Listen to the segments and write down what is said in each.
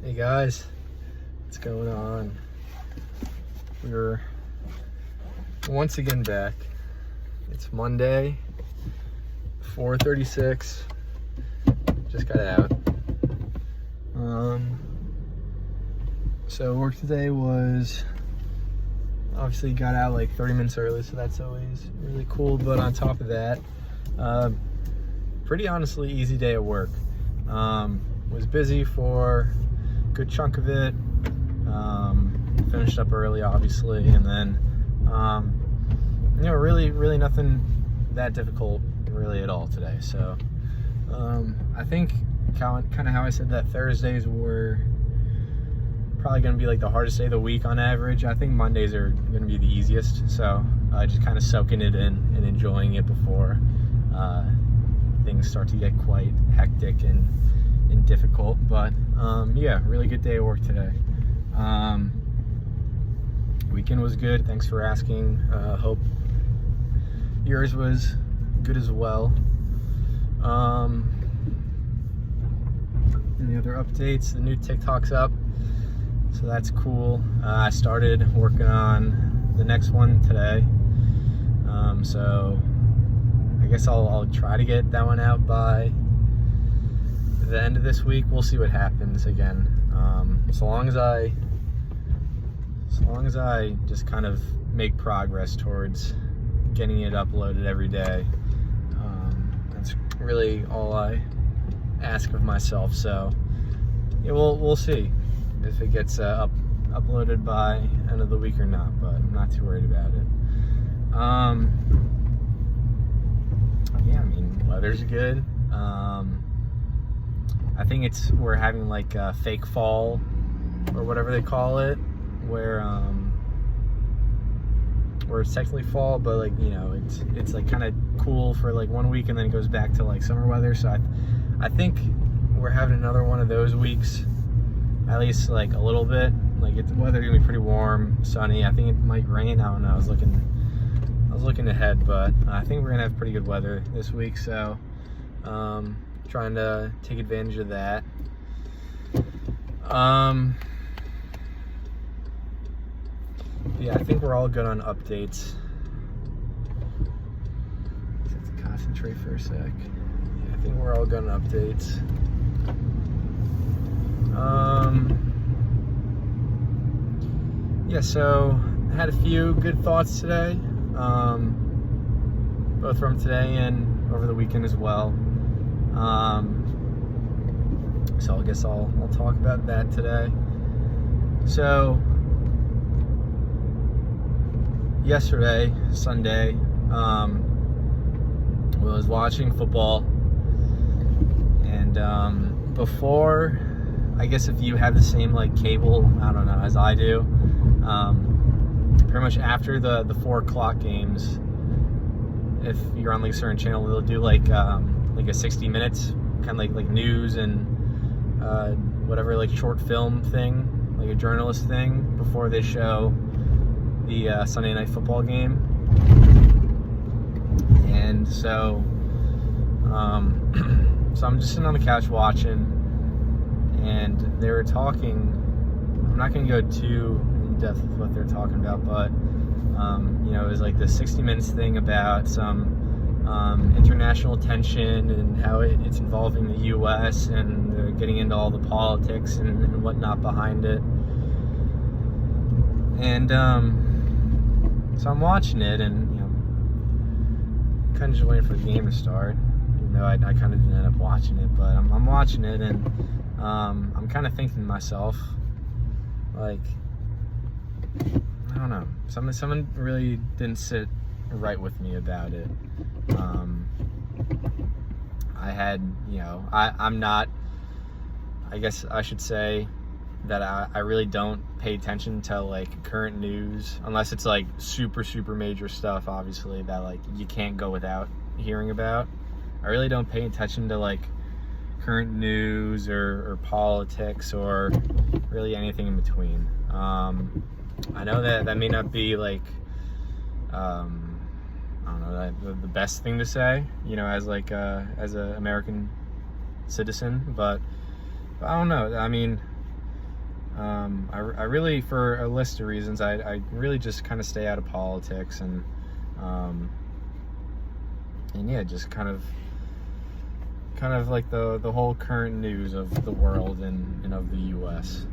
Hey guys, what's going on? We're once again back. It's Monday, 4:36. Just got out. So work today was obviously got out like 30 minutes early, so that's always really cool. But on top of that, pretty honestly easy day at work. Was busy for a good chunk of it. Finished up early, obviously, and then really nothing that difficult really at all today. So I think kind of how I said that Thursdays were probably going to be like the hardest day of the week on average. I think Mondays are going to be the easiest. So just kind of soaking it in and enjoying it before things start to get quite hectic and difficult. But yeah, really good day at work today. Weekend was good. Thanks for asking. Hope yours was good as well. Any other updates? The new TikTok's up, so that's cool. I started working on the next one today, so I guess I'll try to get that one out by the end of this week. We'll see what happens. Again, so long as I just kind of make progress towards getting it uploaded every day, that's really all I ask of myself. So yeah, we'll see if it gets uploaded by end of the week or not, but I'm not too worried about it. Yeah, I mean, weather's good. I think we're having like a fake fall or whatever they call it, where it's technically fall, but like, you know, it's like kind of cool for like 1 week and then it goes back to like summer weather. So I think we're having another one of those weeks, at least like a little bit. Like the weather's gonna be pretty warm, sunny. I think it might rain. I don't know. I was looking ahead, but I think we're gonna have pretty good weather this week. So trying to take advantage of that. Yeah, I think we're all good on updates. Just have to concentrate for a sec. Yeah, I think we're all good on updates. Yeah, so I had a few good thoughts today, both from today and over the weekend as well. So I guess I'll talk about that today. So yesterday, Sunday, was watching football, and before, I guess if you have the same like cable, I don't know, as I do, pretty much after the 4 o'clock games, if you're on like a certain channel, they'll do like a 60 minutes kind of like news and whatever, like short film thing, like a journalist thing, before they show the Sunday night football game. And so so I'm just sitting on the couch watching, and they were talking. I'm not going to go too in depth with what they're talking about, but you know, it was like the 60 minutes thing about some international tension and how it's involving the U.S. and they're getting into all the politics and whatnot behind it. And so I'm watching it, and you know, kind of just waiting for the game to start. Even though I kind of didn't end up watching it, but I'm watching it, and I'm kind of thinking to myself, like, I don't know, someone really didn't sit right with me about it. I had, you know, I'm not, I guess I should say that I really don't pay attention to like current news, unless it's like super major stuff, obviously, that like you can't go without hearing about. I really don't pay attention to like current news or politics or really anything in between. I know that may not be like I don't know, the best thing to say, you know, as like as an American citizen, but I don't know. I mean, I really, for a list of reasons, I really just kind of stay out of politics and yeah, just kind of like the whole current news of the world and of the U.S.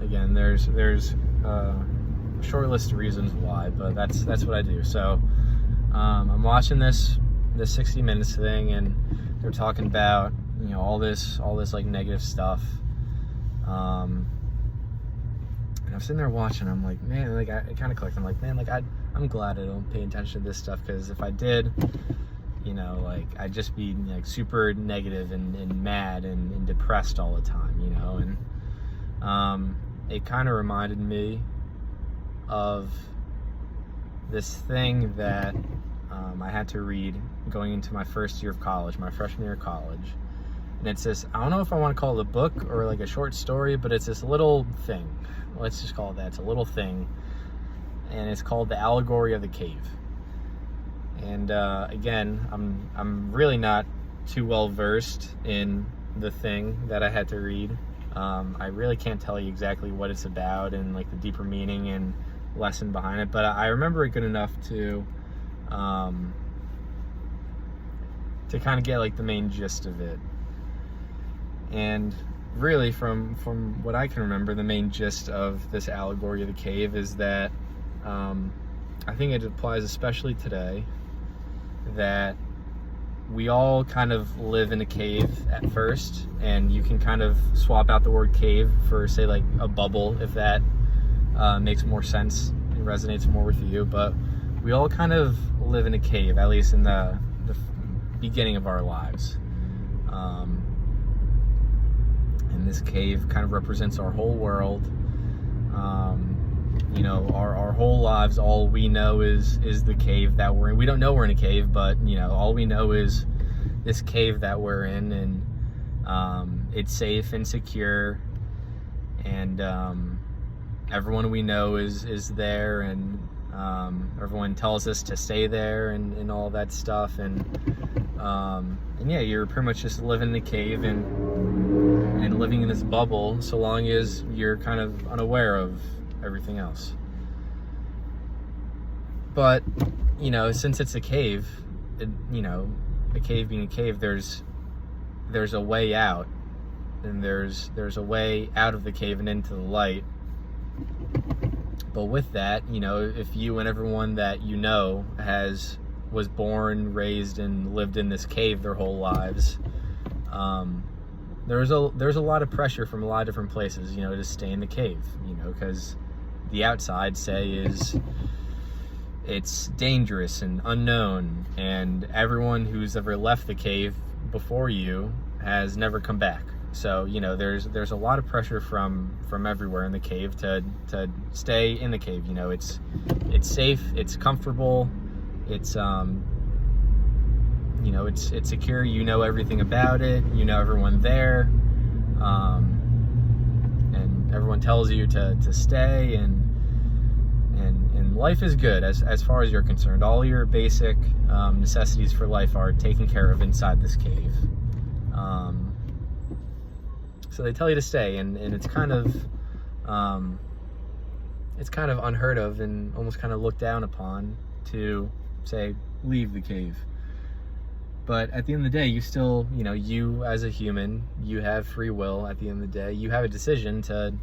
Again, there's a short list of reasons why, but that's what I do. So I'm watching this 60 Minutes thing, and they're talking about, you know, all this like negative stuff. And I'm sitting there watching. I'm like, man, like it kind of clicked. I'm like, man, like I'm glad I don't pay attention to this stuff, because if I did, you know, like I'd just be like super negative and mad and depressed all the time, you know. And it kind of reminded me of this thing that I had to read going into my first year of college, my freshman year of college. And it's this, I don't know if I want to call it a book or like a short story, but it's this little thing. Let's just call it that. It's a little thing. And it's called The Allegory of the Cave. And again, I'm really not too well versed in the thing that I had to read. I really can't tell you exactly what it's about and like the deeper meaning and lesson behind it, but I remember it good enough to kind of get like the main gist of it. And really, from what I can remember, the main gist of this allegory of the cave is that I think it applies especially today, that we all kind of live in a cave at first, and you can kind of swap out the word cave for, say, like a bubble, if that makes more sense and resonates more with you. But we all kind of live in a cave, at least in the beginning of our lives. And this cave kind of represents our whole world. You know, our whole lives, all we know is the cave that we're in. We don't know we're in a cave, but, you know, all we know is this cave that we're in, and it's safe and secure, and everyone we know is there, and everyone tells us to stay there and all that stuff, and yeah, you're pretty much just living in the cave and living in this bubble, so long as you're kind of unaware of everything else. But, you know, since it's a cave, you know, a cave being a cave, there's a way out, and there's a way out of the cave and into the light. But with that, you know, if you and everyone that you know was born, raised, and lived in this cave their whole lives, there's a lot of pressure from a lot of different places, you know, to stay in the cave, you know, because the outside, say, it's dangerous and unknown, and everyone who's ever left the cave before you has never come back. So, you know, there's a lot of pressure from everywhere in the cave to stay in the cave. You know, it's safe, it's comfortable, it's you know, it's secure. You know everything about it. You know everyone there, and everyone tells you to stay, and life is good as far as you're concerned. All your basic necessities for life are taken care of inside this cave. So they tell you to stay, and it's kind of unheard of and almost kind of looked down upon to say leave the cave. But at the end of the day, you still, you know, you as a human, you have free will. At the end of the day, you have a decision to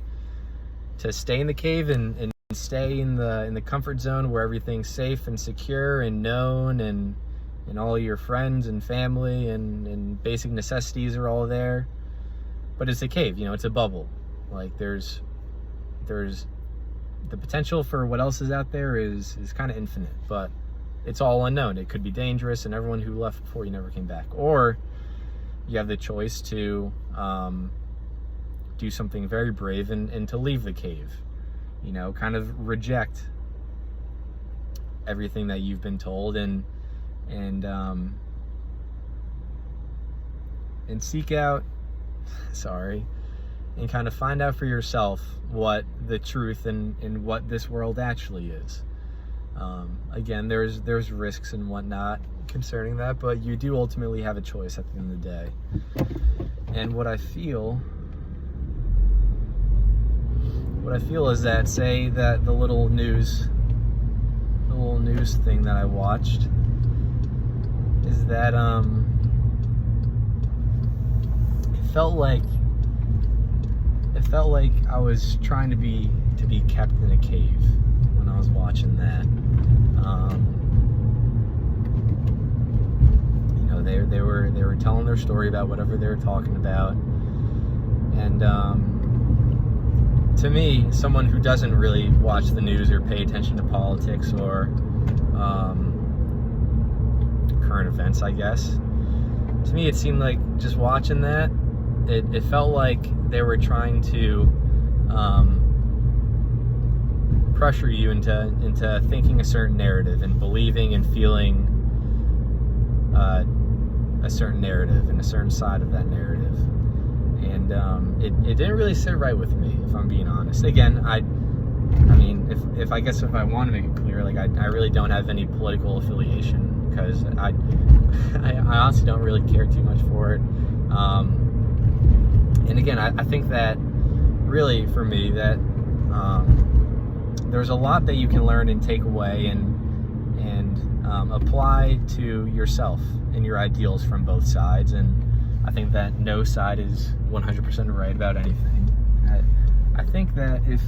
stay in the cave and stay in the comfort zone where everything's safe and secure and known, and all your friends and family and basic necessities are all there. But it's a cave, you know, it's a bubble. Like there's the potential for what else is out there is kind of infinite, but it's all unknown. It could be dangerous, and everyone who left before you never came back. Or you have the choice to do something very brave and to leave the cave. You know, kind of reject everything that you've been told and seek out, and kind of find out for yourself what the truth and what this world actually is. Again, there's risks and whatnot concerning that, but you do ultimately have a choice at the end of the day. And what I feel what I feel is that, say that the little news thing that I watched is that it felt like I was trying to be kept in a cave when I was watching that. You know, they were telling their story about whatever they were talking about, and to me, someone who doesn't really watch the news or pay attention to politics or current events, I guess, to me it seemed like, just watching that, it felt like they were trying to pressure you into thinking a certain narrative and believing and feeling a certain narrative and a certain side of that narrative. And it didn't really sit right with me, if I'm being honest. Again, I mean, if I guess if I want to make it clear, like, I really don't have any political affiliation, because I honestly don't really care too much for it. And again, I think that really, for me, that there's a lot that you can learn and take away and apply to yourself and your ideals from both sides. And I think that no side is 100% right about anything. I think that if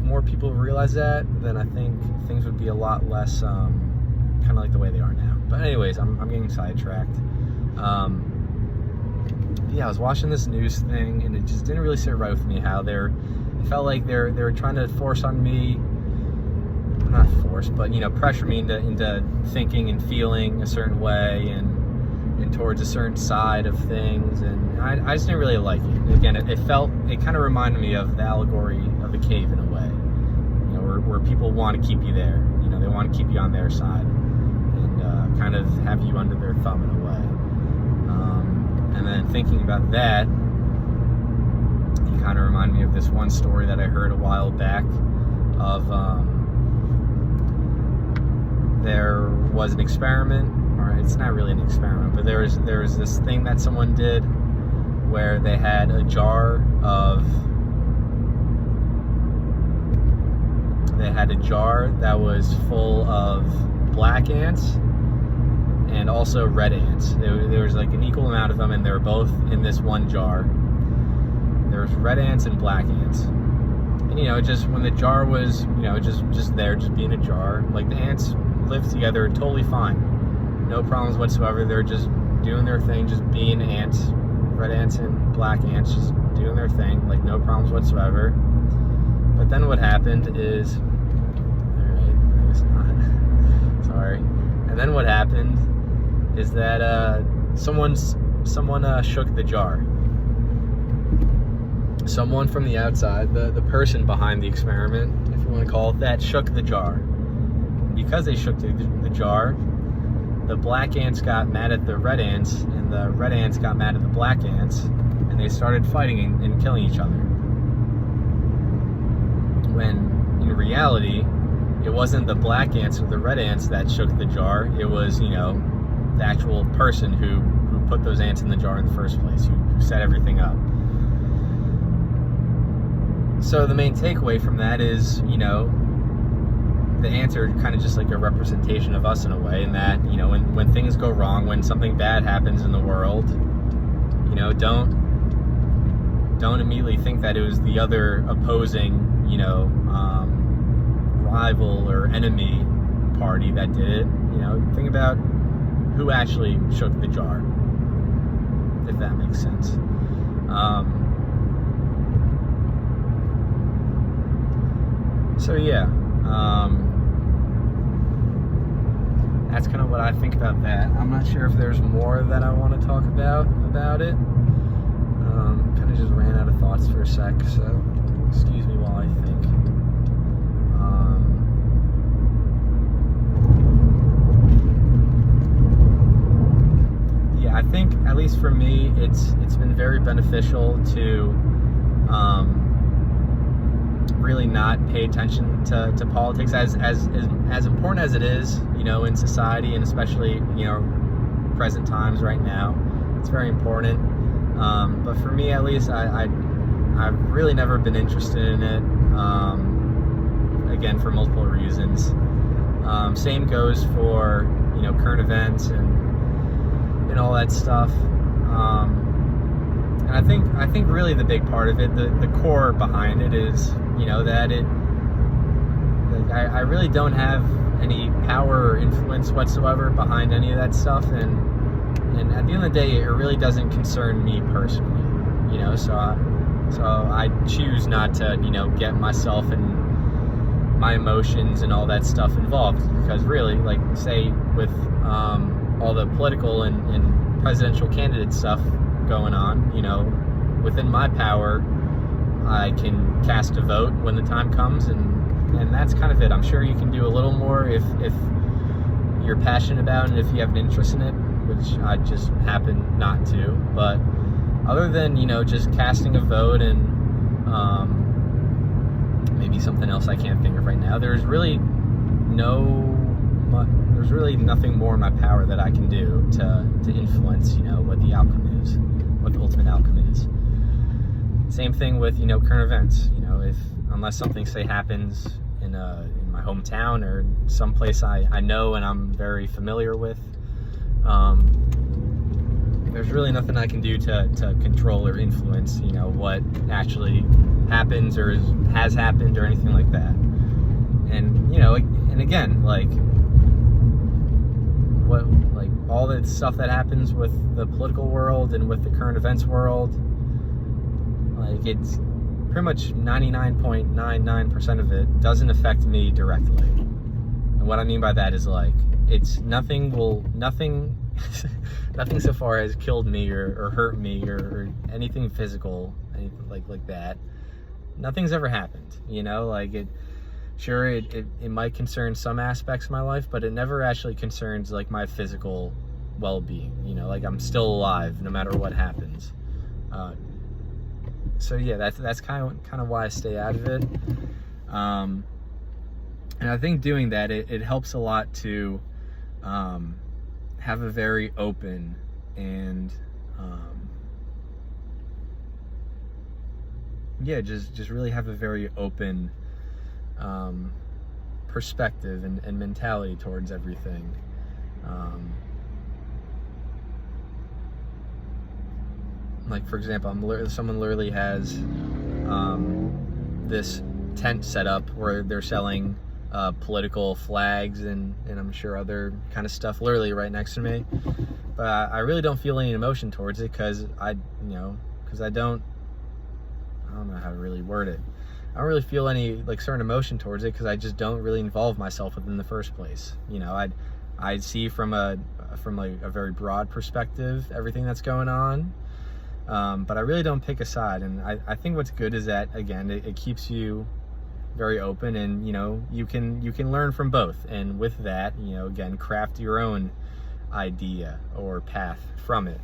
more people realize that, then I think things would be a lot less kind of like the way they are now. But anyways, I'm getting sidetracked. Yeah, I was watching this news thing, and it just didn't really sit right with me how it felt like they were trying to force on me, not force, but, you know, pressure me into thinking and feeling a certain way and towards a certain side of things, and I just didn't really like it. Again, it kind of reminded me of the allegory of the cave in a way, you know, where people want to keep you there. You know, they want to keep you on their side and kind of have you under their thumb in a way. And then thinking about that, you kind of remind me of this one story that I heard a while back of there was an experiment, or it's not really an experiment, but there was this thing that someone did where they had a jar that was full of black ants and also red ants. There was like an equal amount of them, and they were both in this one jar. There was red ants and black ants. And, you know, just when the jar was, you know, just there, just being a jar, like, the ants lived together totally fine. No problems whatsoever. They're just doing their thing, just being ants, red ants and black ants, just doing their thing, like, no problems whatsoever. But then what happened is, alright, I guess not. Sorry. And then what happened is that someone shook the jar. Someone from the outside, the person behind the experiment, if you want to call it that, shook the jar. Because they shook the jar, the black ants got mad at the red ants, and the red ants got mad at the black ants, and they started fighting and killing each other. When in reality, it wasn't the black ants or the red ants that shook the jar. It was, you know, the actual person who put those ants in the jar in the first place, who set everything up. So the main takeaway from that is, you know, the ants are kind of just like a representation of us in a way, in that, you know, when things go wrong, when something bad happens in the world, you know, don't immediately think that it was the other opposing, you know, rival or enemy party that did it. You know, think about who actually shook the jar, if that makes sense. So yeah, that's kind of what I think about that. I'm not sure if there's more that I want to talk about it. Kind of just ran out of thoughts for a sec, so excuse me while I think. Yeah, I think, at least for me, it's been very beneficial to really not pay attention to politics, as important as it is, you know, in society, and especially, you know, present times right now. It's very important. But for me, at least, I've really never been interested in it. Again, for multiple reasons. Same goes for, current events and all that stuff. And I think really the big part of it, the core behind it is, that I really don't have any power or influence whatsoever behind any of that stuff, and at the end of the day, it really doesn't concern me personally, so I choose not to, get myself and my emotions and all that stuff involved, because really, like, say with all the political and presidential candidate stuff going on, within my power, I can cast a vote when the time comes, and that's kind of it. I'm sure you can do a little more if you're passionate about it and if you have an interest in it, which I just happen not to. But other than, just casting a vote and maybe something else I can't think of right now, there's really nothing more in my power that I can do to influence, what the outcome is, what the ultimate outcome is. Same thing with, current events. Unless something, say, happens in my hometown or someplace I know and I'm very familiar with, there's really nothing I can do to control or influence, what actually happens or has happened or anything like that. And, and again, all the stuff that happens with the political world and with the current events world, it's pretty much 99.99% of it doesn't affect me directly. And what I mean by that is, it's nothing so far has killed me or hurt me or anything physical, anything like that. Nothing's ever happened, it might concern some aspects of my life, but it never actually concerns my physical well-being. I'm still alive no matter what happens. So yeah, that's kind of why I stay out of it. And I think doing that, it helps a lot to have a very open and just really have a very open perspective and mentality towards everything. For example, someone literally has this tent set up where they're selling political flags and I'm sure other kind of stuff literally right next to me. But I really don't feel any emotion towards it because I don't know how to really word it. I don't really feel any certain emotion towards it because I just don't really involve myself within the first place. I see from a very broad perspective everything that's going on. But I really don't pick a side, and I think what's good is that, again, it keeps you very open, and you can learn from both, and with that, again, craft your own idea or path from it.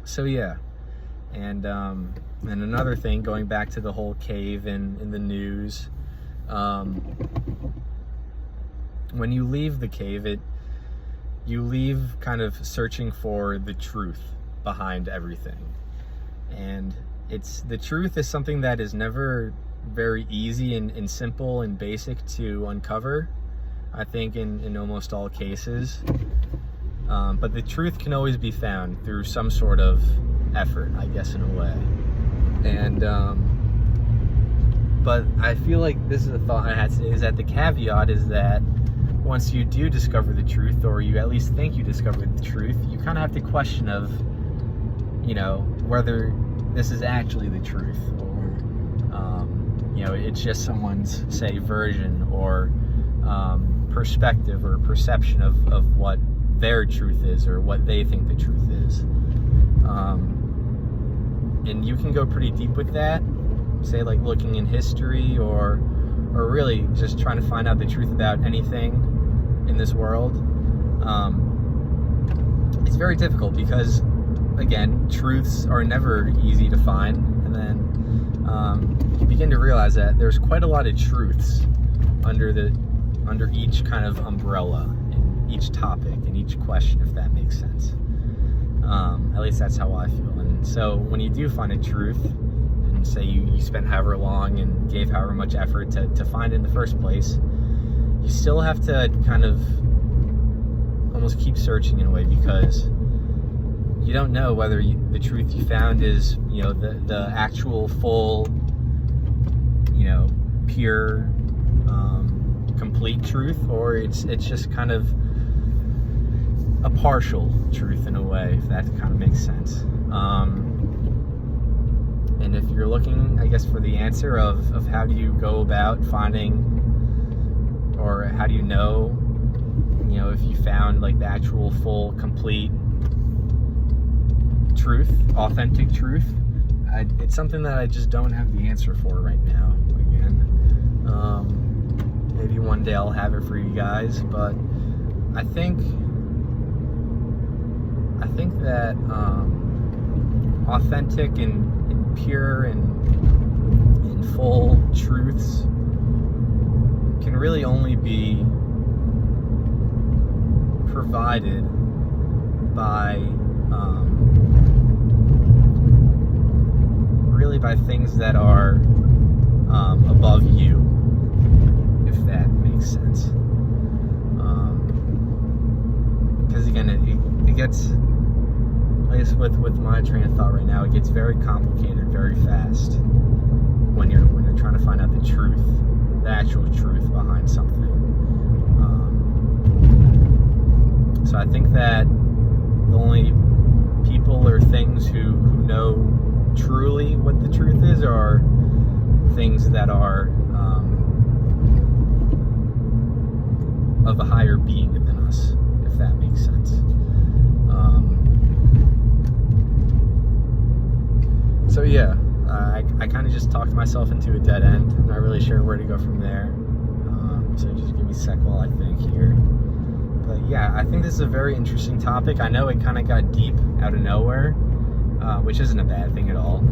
So yeah, and another thing, going back to the whole cave in the news, when you leave the cave, you leave kind of searching for the truth behind everything. And the truth is something that is never very easy and simple and basic to uncover, I think, in almost all cases. But the truth can always be found through some sort of effort, I guess, in a way. And but I feel like this is a thought I had today, is that the caveat is that once you do discover the truth, or you at least think you discovered the truth, you kind of have to question of, whether this is actually the truth, or, it's just someone's, say, version or perspective or perception of what their truth is or what they think the truth is. And you can go pretty deep with that, say, looking in history or really just trying to find out the truth about anything in this world. It's very difficult because, again, truths are never easy to find, and then you begin to realize that there's quite a lot of truths under each kind of umbrella, in each topic, in each question, if that makes sense. least that's how I feel. And so when you do find a truth, and say you spent however long and gave however much effort to find it in the first place, you still have to kind of almost keep searching in a way, because you don't know whether the truth you found is, the actual full, pure, complete truth, or it's just kind of a partial truth in a way, if that kind of makes sense. And if you're looking, I guess, for the answer of how do you go about finding, or how do you know, if you found like the actual full, complete truth, authentic truth, it's something that I just don't have the answer for right now. Again, maybe one day I'll have it for you guys, but I think that authentic and pure and full truths can really only be provided by by things that are above you, if that makes sense. Because again, it gets, I guess with my train of thought right now, it gets very complicated very fast when you're trying to find out the truth, the actual truth behind something. So I think that the only people or things who know truly what the truth is are things that are of a higher being than us, if that makes sense. So yeah, I kind of just talked myself into a dead end. I'm not really sure where to go from there. So just give me a sec while I think here. But yeah, I think this is a very interesting topic. I know it kind of got deep out of nowhere, which isn't a bad thing at all.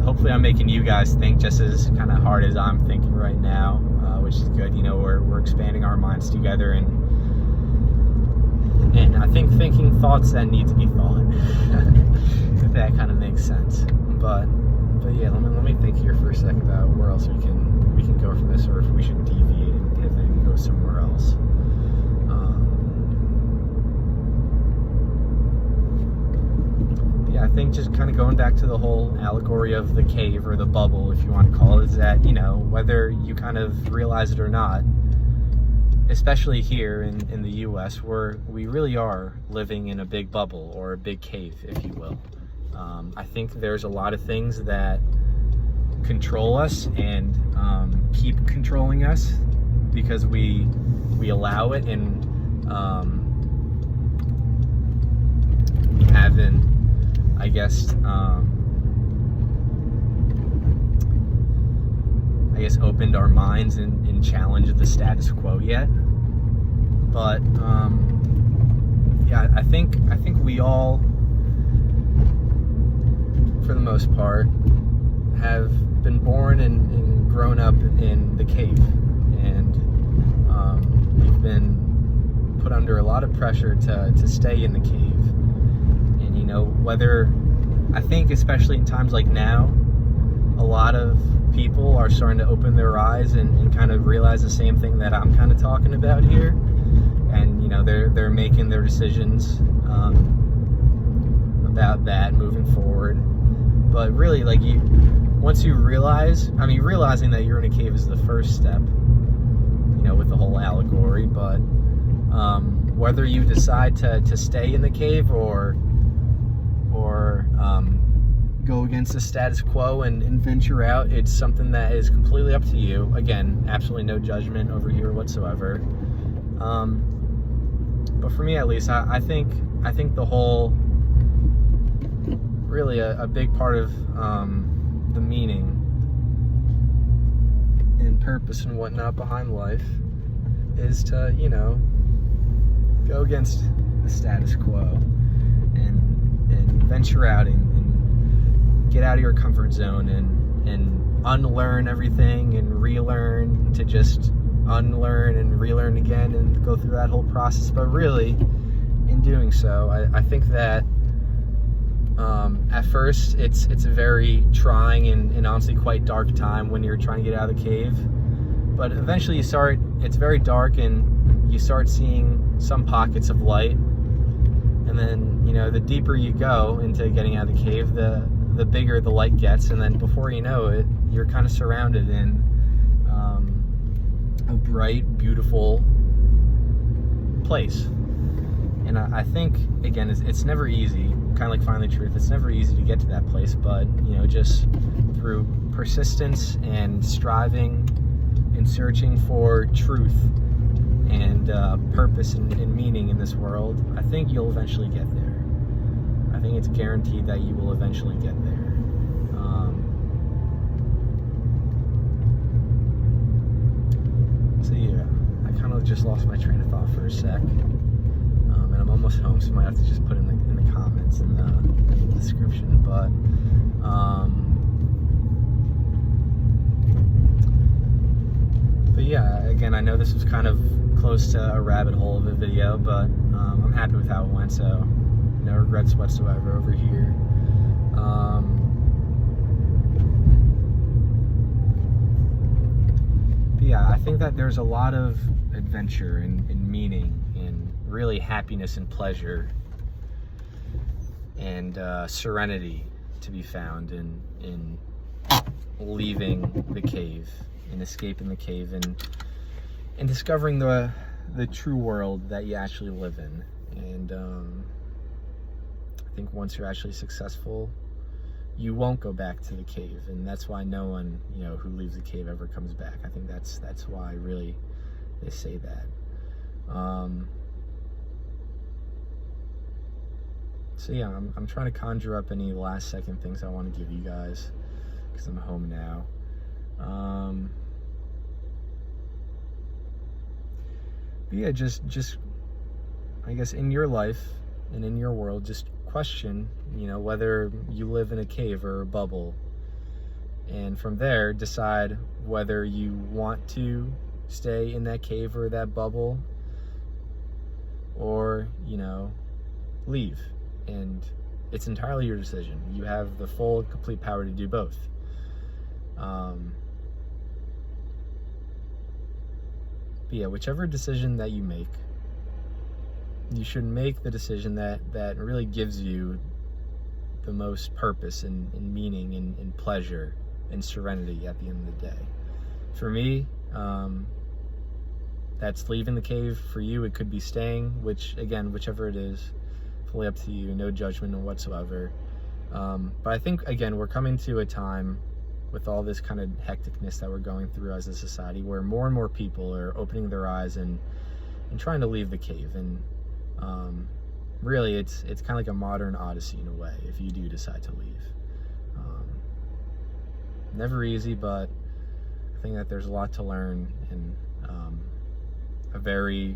Hopefully I'm making you guys think just as kind of hard as I'm thinking right now, which is good. We're expanding our minds together, and I think thinking thoughts that need to be thought, if that kind of makes sense. But yeah, let me think here for a second about where else we can go from this, or if we should deviate and pivot and go somewhere else. I think just kind of going back to the whole allegory of the cave, or the bubble, if you want to call it, is that, whether you kind of realize it or not, especially here in the US, we really are living in a big bubble, or a big cave, if you will. I think there's a lot of things that control us and keep controlling us because we allow it, and we haven't, I guess, opened our minds and challenged the status quo yet. But yeah, I think we all, for the most part, have been born and grown up in the cave, and we've been put under a lot of pressure to stay in the cave. Whether, I think especially in times like now, a lot of people are starting to open their eyes and kind of realize the same thing that I'm kind of talking about here, and they're making their decisions about that moving forward. But really, once you realizing that you're in a cave is the first step, with the whole allegory. But whether you decide to stay in the cave or go against the status quo and venture out, it's something that is completely up to you. Again, absolutely no judgment over here whatsoever. But for me, at least, I think the whole, really a big part of the meaning and purpose and whatnot behind life is to, go against the status quo and venture out and get out of your comfort zone and unlearn everything and relearn, to just unlearn and relearn again and go through that whole process. But really, in doing so, I think that At first, it's a very trying and honestly quite dark time when you're trying to get out of the cave. But eventually it's very dark, and you start seeing some pockets of light. And then, the deeper you go into getting out of the cave, the bigger the light gets. And then before you know it, you're kind of surrounded in a bright, beautiful place. And I think, again, it's never easy, kind of like finding the truth. It's never easy to get to that place, but, just through persistence and striving and searching for truth and purpose and meaning in this world, I think you'll eventually get there. I think it's guaranteed that you will eventually get there. So yeah, I kind of just lost my train of thought for a sec. And I'm almost home, so I might have to just put in the comments and the description. But yeah, again, I know this was kind of close to a rabbit hole of a video, but I'm happy with how it went, so no regrets whatsoever over here. But yeah, I think that there's a lot of adventure and meaning and really happiness and pleasure and serenity to be found in leaving the cave and escaping the cave and discovering the true world that you actually live in. And I think once you're actually successful, you won't go back to the cave, and that's why no one who leaves the cave ever comes back. I think that's why really they say that. So yeah, I'm trying to conjure up any last second things I want to give you guys, because I'm home now. But yeah, just I guess in your life and in your world, just question, whether you live in a cave or a bubble, and from there decide whether you want to stay in that cave or that bubble, or leave. And it's entirely your decision. You have the full, complete power to do both. But yeah, whichever decision that you make, you should make the decision that really gives you the most purpose and meaning and pleasure and serenity at the end of the day. For me, that's leaving the cave. For you, it could be staying, which, again, whichever it is, fully up to you, no judgment whatsoever. But I think, again, we're coming to a time with all this kind of hecticness that we're going through as a society, where more and more people are opening their eyes and trying to leave the cave. And really, it's kind of like a modern odyssey in a way, if you do decide to leave. Never easy, but I think that there's a lot to learn, and a very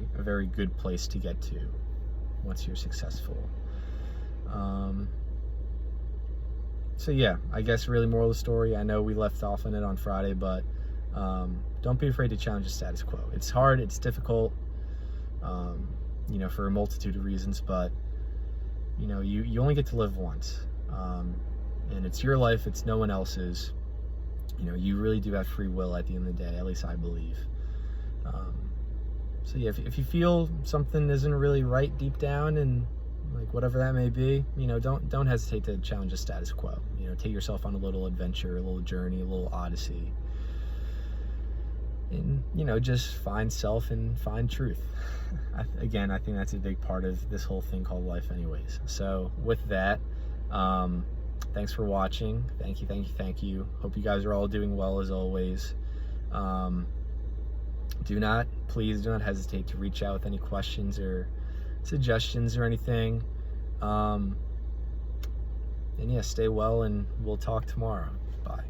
good place to get to once you're successful. So yeah, I guess really moral of the story, I know we left off on it on Friday, but don't be afraid to challenge the status quo. It's hard, it's difficult, for a multitude of reasons, but you only get to live once, and it's your life, it's no one else's. You really do have free will at the end of the day, at least I believe. So yeah, if you feel something isn't really right deep down, and like whatever that may be, don't hesitate to challenge the status quo. Take yourself on a little adventure, a little journey, a little odyssey, and just find self and find truth. Again, I think that's a big part of this whole thing called life anyways. So with that, thanks for watching. Thank you. Hope you guys are all doing well as always. Please do not hesitate to reach out with any questions or suggestions or anything. And yeah, stay well, and we'll talk tomorrow. Bye.